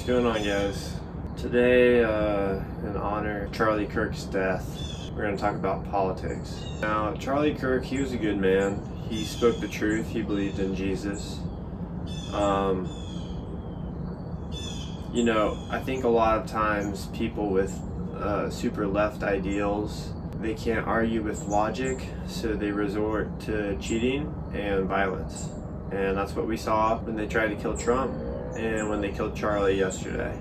What's going on, guys? Today, in honor of Charlie Kirk's death, we're going to talk about politics. Now, Charlie Kirk, he was a good man. He spoke the truth. He believed in Jesus. I think a lot of times people with super left ideals, they can't argue with logic, so they resort to cheating and violence. And that's what we saw when they tried to kill Trump and when they killed Charlie yesterday.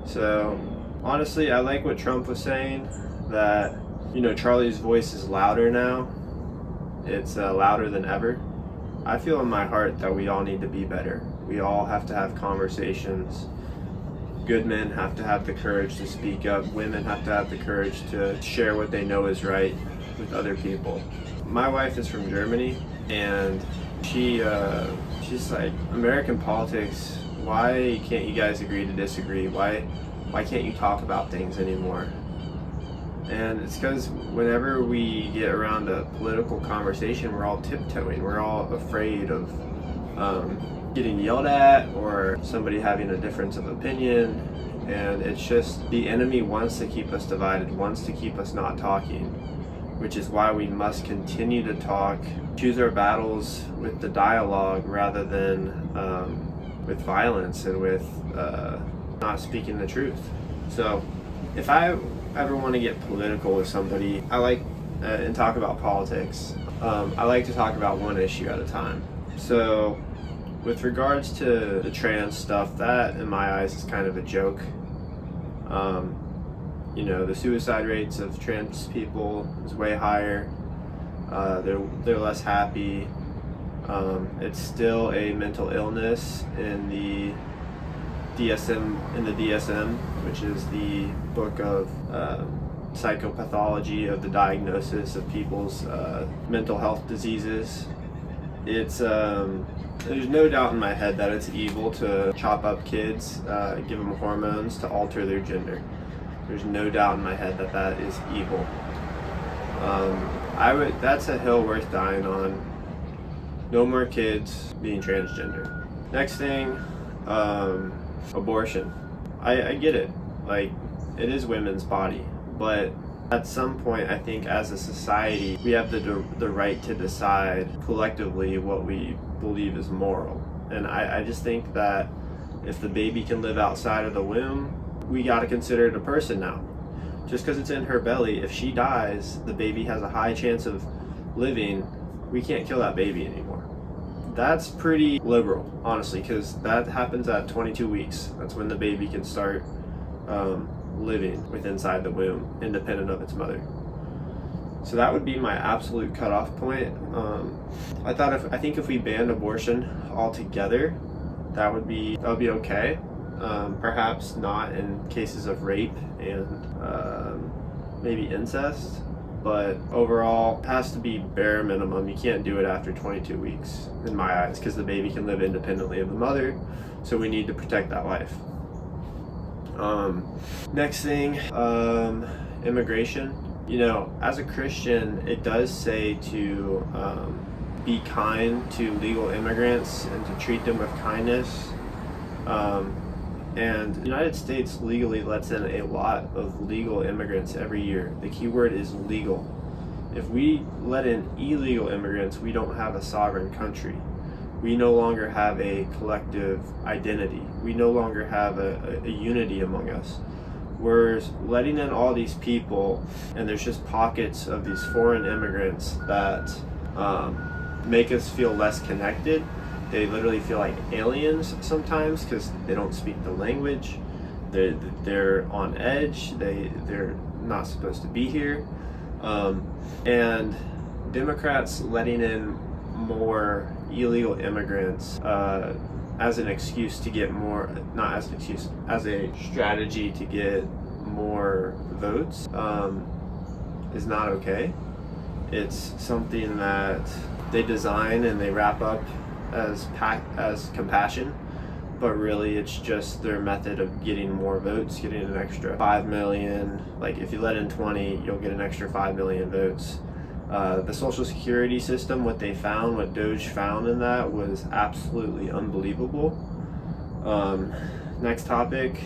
So honestly, I like what Trump was saying, that Charlie's voice is louder now. It's louder than ever. I feel in my heart that we all need to be better. We all have to have conversations. Good men have to have the courage to speak up. Women have to have the courage to share what they know is right with other people. My wife is from Germany, and she's like, American politics, why can't you guys agree to disagree? Why can't you talk about things anymore? And it's because whenever we get around a political conversation, we're all tiptoeing. We're all afraid of getting yelled at or somebody having a difference of opinion. And it's just the enemy wants to keep us divided, wants to keep us not talking, which is why we must continue to talk, choose our battles with the dialogue rather than with violence and with not speaking the truth. So if I ever want to get political with somebody, I like and talk about politics. I like to talk about one issue at a time. So with regards to the trans stuff, that in my eyes is kind of a joke. The suicide rates of trans people is way higher. They're less happy. It's still a mental illness in the DSM, which is the book of psychopathology, of the diagnosis of people's mental health diseases. It's there's no doubt in my head that it's evil to chop up kids, give them hormones to alter their gender. There's no doubt in my head that that is evil. That's a hill worth dying on. No more kids being transgender. Next thing, abortion. I get it. Like, it is women's body, but at some point, I think as a society, we have the right to decide collectively what we believe is moral. And I just think that if the baby can live outside of the womb, we got to consider it a person now. Just because it's in her belly, if she dies, the baby has a high chance of living. We can't kill that baby anymore. That's pretty liberal, honestly, because that happens at 22 weeks. That's when the baby can start living inside the womb, independent of its mother. So that would be my absolute cutoff point. I think if we banned abortion altogether, that would be okay. Perhaps not in cases of rape and maybe incest, but overall, it has to be bare minimum. You can't do it after 22 weeks, in my eyes, because the baby can live independently of the mother, so we need to protect that life. Next thing, immigration. As a Christian, it does say to be kind to legal immigrants and to treat them with kindness. And the United States legally lets in a lot of legal immigrants every year. The key word is legal. If we let in illegal immigrants, we don't have a sovereign country. We no longer have a collective identity. We no longer have a unity among us. We're letting in all these people, and there's just pockets of these foreign immigrants that make us feel less connected. They literally feel like aliens sometimes because they don't speak the language. They're on edge. They're not supposed to be here. And Democrats letting in more illegal immigrants as an excuse to get more, not as an excuse, as a strategy to get more votes is not okay. It's something that they design and they wrap up as compassion, but really it's just their method of getting more votes, getting an extra 5 million. Like, if you let in 20, you'll get an extra 5 million votes. The Social Security system, what Doge found in that was absolutely unbelievable. Next topic,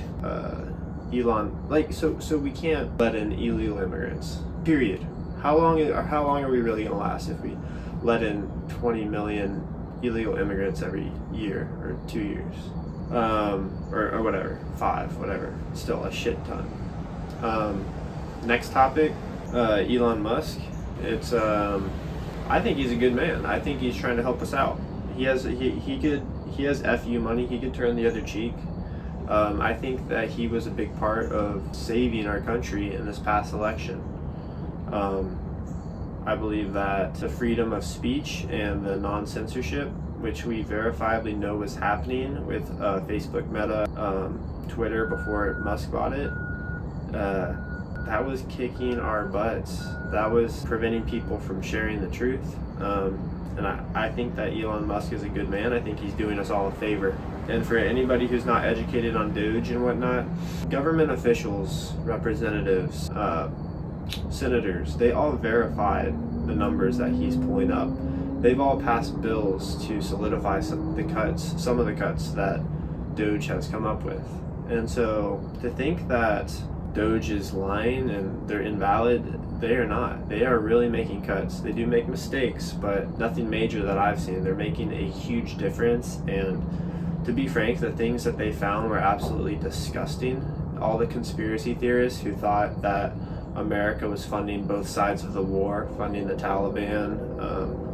Elon, so we can't let in illegal immigrants, period. How long are we really gonna last if we let in 20 million illegal immigrants every year or 2 years? Or whatever, 5, whatever, still a shit ton. Next topic, Elon Musk. It's, I think he's a good man. I think he's trying to help us out. He has FU money, he could turn the other cheek. I think that he was a big part of saving our country in this past election. I believe that the freedom of speech and the non-censorship, which we verifiably know was happening with Facebook, Meta, Twitter before Musk bought it, that was kicking our butts. That was preventing people from sharing the truth. And I think that Elon Musk is a good man. I think he's doing us all a favor. And for anybody who's not educated on Doge and whatnot, government officials, representatives, senators, they all verified the numbers that he's pulling up. They've all passed bills to solidify some of the cuts that Doge has come up with. And so to think that Doge is lying and they're invalid, they are not. They are really making cuts. They do make mistakes, but nothing major that I've seen. They're making a huge difference, and to be frank, the things that they found were absolutely disgusting. All the conspiracy theorists who thought that America was funding both sides of the war, funding the Taliban,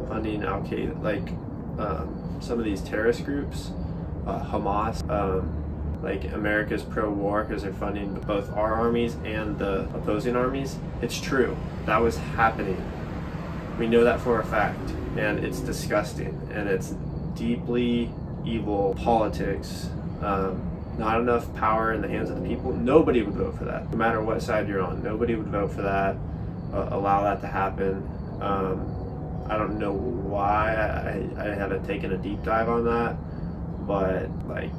funding Al-Qaeda, some of these terrorist groups, Hamas, like America's pro-war because they're funding both our armies and the opposing armies. It's true. That was happening. We know that for a fact, and it's disgusting, and it's deeply evil politics. Not enough power in the hands of the people. Nobody would vote for that, no matter what side you're on. Nobody would vote for that, allow that to happen. I don't know why I haven't taken a deep dive on that, but like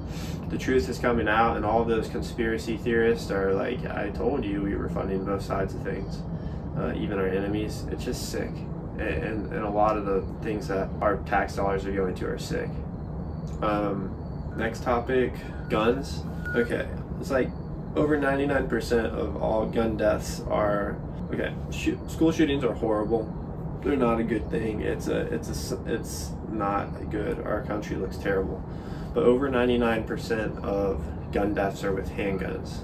the truth is coming out, and all those conspiracy theorists are like, I told you we were funding both sides of things, even our enemies. It's just sick, and a lot of the things that our tax dollars are going to are sick. Next topic, guns. Okay, it's like over 99% of all gun deaths are, okay, school shootings are horrible. They're not a good thing. It's not good. Our country looks terrible. But over 99% of gun deaths are with handguns.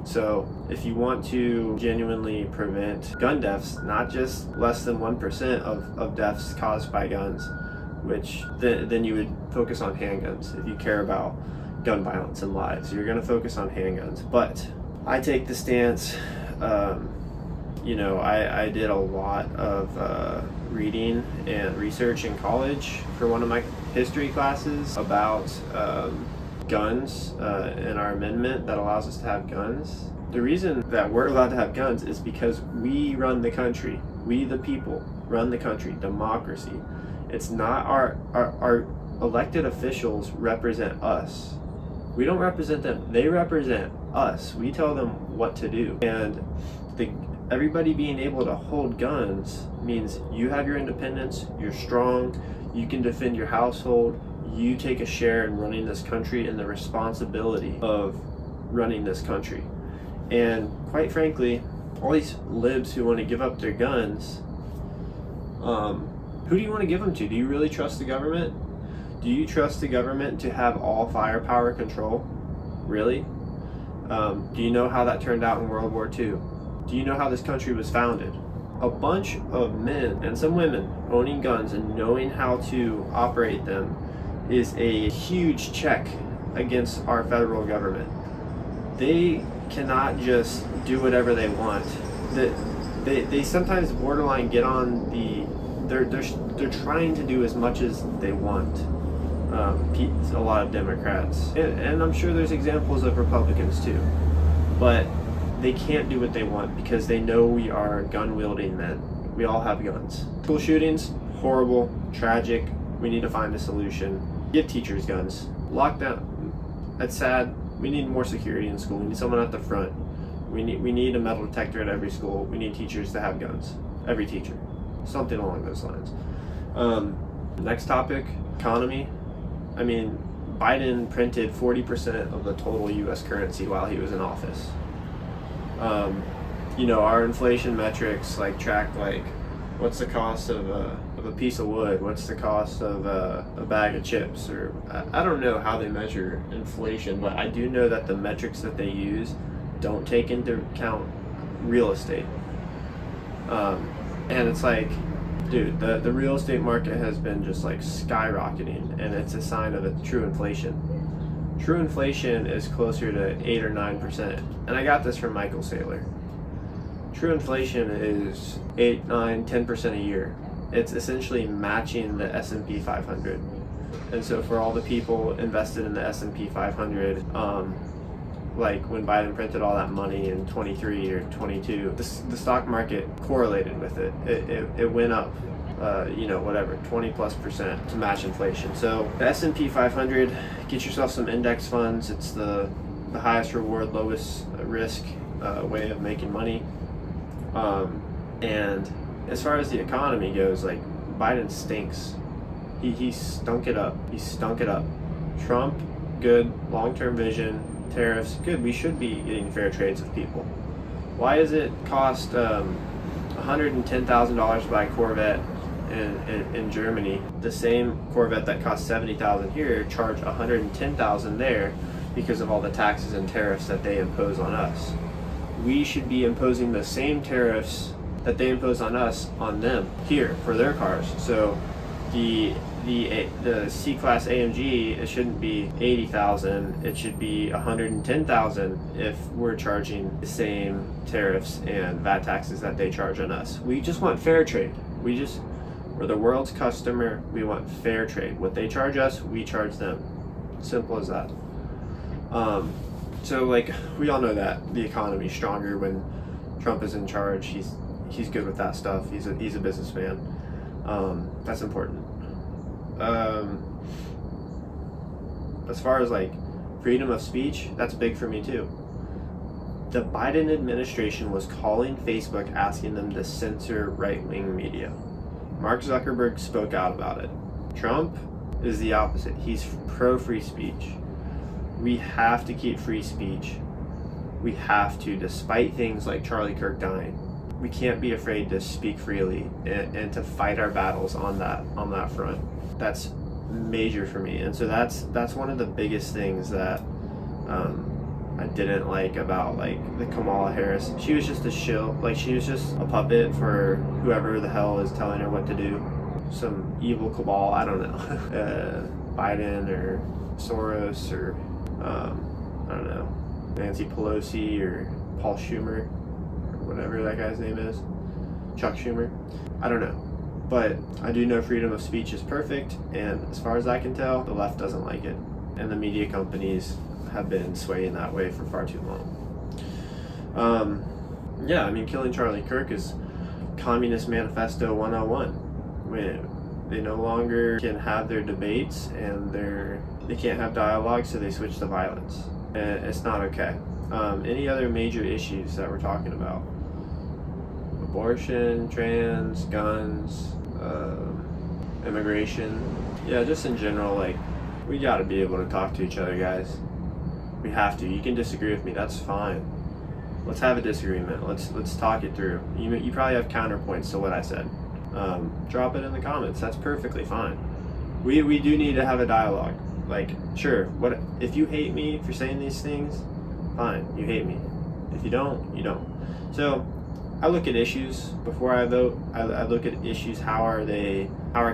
So if you want to genuinely prevent gun deaths, not just less than 1% of deaths caused by guns, which then you would focus on handguns. If you care about gun violence and lives, you're going to focus on handguns. But I take the stance, I did a lot of reading and research in college for one of my history classes about guns and our amendment that allows us to have guns. The reason that we're allowed to have guns is because we run the country. We, the people, run the country. Democracy. It's not our elected officials represent us. We don't represent them. They represent us. We tell them what to do. And everybody being able to hold guns means you have your independence, you're strong, you can defend your household, you take a share in running this country and the responsibility of running this country. And quite frankly, all these libs who want to give up their guns, who do you want to give them to? Do you really trust the government? Do you trust the government to have all firepower control? Really? Do you know how that turned out in World War II? Do you know how this country was founded? A bunch of men and some women owning guns and knowing how to operate them is a huge check against our federal government. They cannot just do whatever they want. They sometimes borderline get on the, they're trying to do as much as they want. A lot of Democrats, and I'm sure there's examples of Republicans too, but they can't do what they want because they know we are gun-wielding men. We all have guns. School shootings, horrible, tragic. We need to find a solution. Give teachers guns. Lockdown. That's sad. We need more security in school. We need someone at the front. We need a metal detector at every school. We need teachers to have guns. Every teacher. Something along those lines. Next topic, economy. I mean, Biden printed 40% of the total U.S. currency while he was in office. Our inflation metrics like track like what's the cost of a piece of wood, what's the cost of a bag of chips, or I don't know how they measure inflation, but I do know that the metrics that they use don't take into account real estate. And it's like, dude, the real estate market has been just like skyrocketing, and it's a sign of a true inflation. True inflation is closer to 8 or 9%. And I got this from Michael Saylor. True inflation is 8, 9, 10% a year. It's essentially matching the S&P 500. And so for all the people invested in the S&P 500, like when Biden printed all that money in 23 or 22, the stock market correlated with it. It went up, 20+% to match inflation. So the S&P 500, get yourself some index funds. It's the highest reward, lowest risk way of making money. And as far as the economy goes, like Biden stinks. He stunk it up. Trump, good, long-term vision. Tariffs, good. We should be getting fair trades with people. Why does it cost $110,000 to buy a Corvette in Germany? The same Corvette that costs $70,000 here charge $110,000 there because of all the taxes and tariffs that they impose on us. We should be imposing the same tariffs that they impose on us on them here for their cars. So the C-Class AMG, it shouldn't be $80,000, it should be $110,000 if we're charging the same tariffs and VAT taxes that they charge on us. We just want fair trade. We're the world's customer. We want fair trade. What they charge us, we charge them. Simple as that. So like we all know that the economy's stronger when Trump is in charge. He's good with that stuff. He's a businessman. That's important. As far as like freedom of speech, that's big for me too. The Biden administration was calling Facebook, asking them to censor right-wing media. Mark Zuckerberg spoke out about it. Trump is the opposite. He's pro-free speech. We have to keep free speech. We have to, despite things like Charlie Kirk dying. We can't be afraid to speak freely and to fight our battles on that front. That's major for me, and so that's one of the biggest things that I didn't like about like the Kamala Harris. She was just a shill, like she was just a puppet for whoever the hell is telling her what to do. Some evil cabal, I don't know, Biden or Soros or I don't know, Nancy Pelosi or Paul Schumer or whatever that guy's name is, Chuck Schumer. I don't know. But I do know freedom of speech is perfect, and as far as I can tell, the left doesn't like it. And the media companies have been swaying that way for far too long. Killing Charlie Kirk is Communist Manifesto 101. They no longer can have their debates, and they can't have dialogue, so they switch to violence. And it's not okay. Any other major issues that we're talking about? Abortion, trans, guns, immigration. Yeah, just in general, like, we gotta be able to talk to each other, guys. We have to. You can disagree with me, that's fine. Let's have a disagreement. Let's talk it through. You probably have counterpoints to what I said. Drop it in the comments. That's perfectly fine. We do need to have a dialogue. Like, sure, what if you hate me for saying these things? Fine, you hate me. If you don't, you don't. So I look at issues before I vote. I look at issues. How are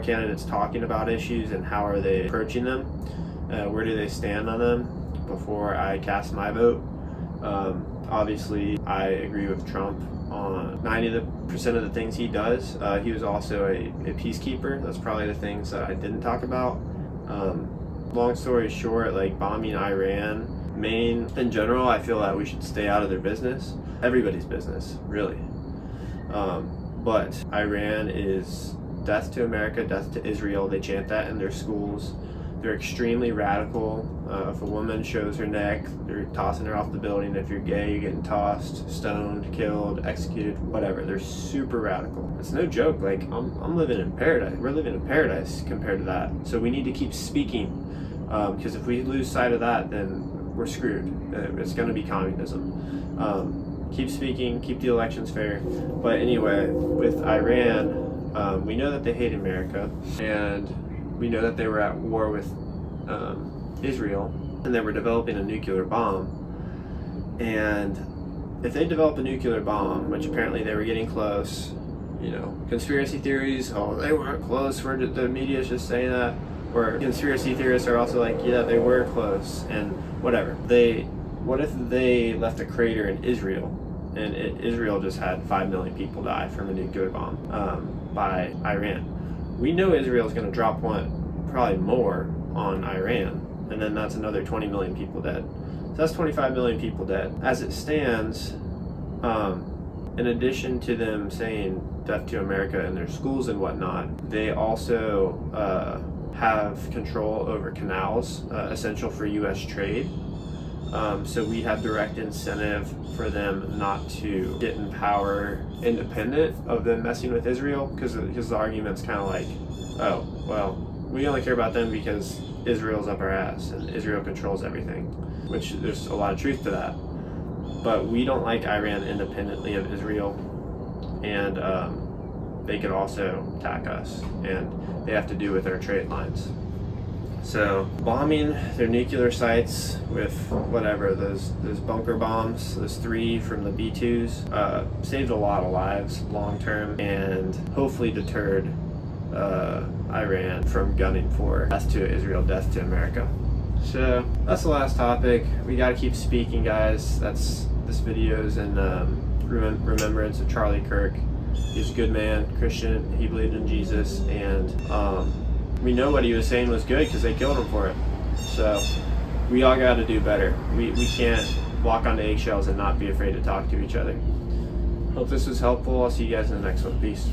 candidates talking about issues, and how are they approaching them? Where do they stand on them before I cast my vote? Obviously, I agree with Trump on 90% of the things he does. He was also a peacekeeper. That's probably the things that I didn't talk about. Long story short, like bombing Iran, Maine in general, I feel that we should stay out of their business. Everybody's business, really. But Iran is death to America, death to Israel. They chant that in their schools. They're extremely radical. If a woman shows her neck, they're tossing her off the building. If you're gay, you're getting tossed, stoned, killed, executed, whatever. They're super radical. It's no joke. Like, I'm living in paradise. We're living in paradise compared to that. So we need to keep speaking Because if we lose sight of that, then we're screwed. It's going to be communism. Keep speaking, keep the elections fair. But anyway, with Iran, we know that they hate America, and we know that they were at war with Israel, and they were developing a nuclear bomb. And if they develop a nuclear bomb, which apparently they were getting close, you know, conspiracy theories, oh, they weren't close, the media's just saying that, or conspiracy theorists are also like, yeah, they were close, and whatever. What if they left a crater in Israel, and Israel just had 5 million people die from a nuclear bomb by Iran? We know Israel's going to drop one, probably more, on Iran, and then that's another 20 million people dead. So that's 25 million people dead. As it stands, in addition to them saying death to America in their schools and whatnot, they also have control over canals, essential for U.S. trade. So we have direct incentive for them not to get in power independent of them messing with Israel, because the argument's kind of like, oh, well, we only care about them because Israel's up our ass and Israel controls everything, which there's a lot of truth to that. But we don't like Iran independently of Israel, and they could also attack us, and they have to do with our trade lines. So bombing their nuclear sites with whatever, those bunker bombs, those 3 from the B-2s, saved a lot of lives long term, and hopefully deterred Iran from gunning for death to Israel, death to America. So that's the last topic. We got to keep speaking, guys. This video is in remembrance of Charlie Kirk. He's a good man, Christian. He believed in Jesus, and we know what he was saying was good because they killed him for it. So we all got to do better. We can't walk on eggshells and not be afraid to talk to each other. Hope this was helpful. I'll see you guys in the next one. Peace.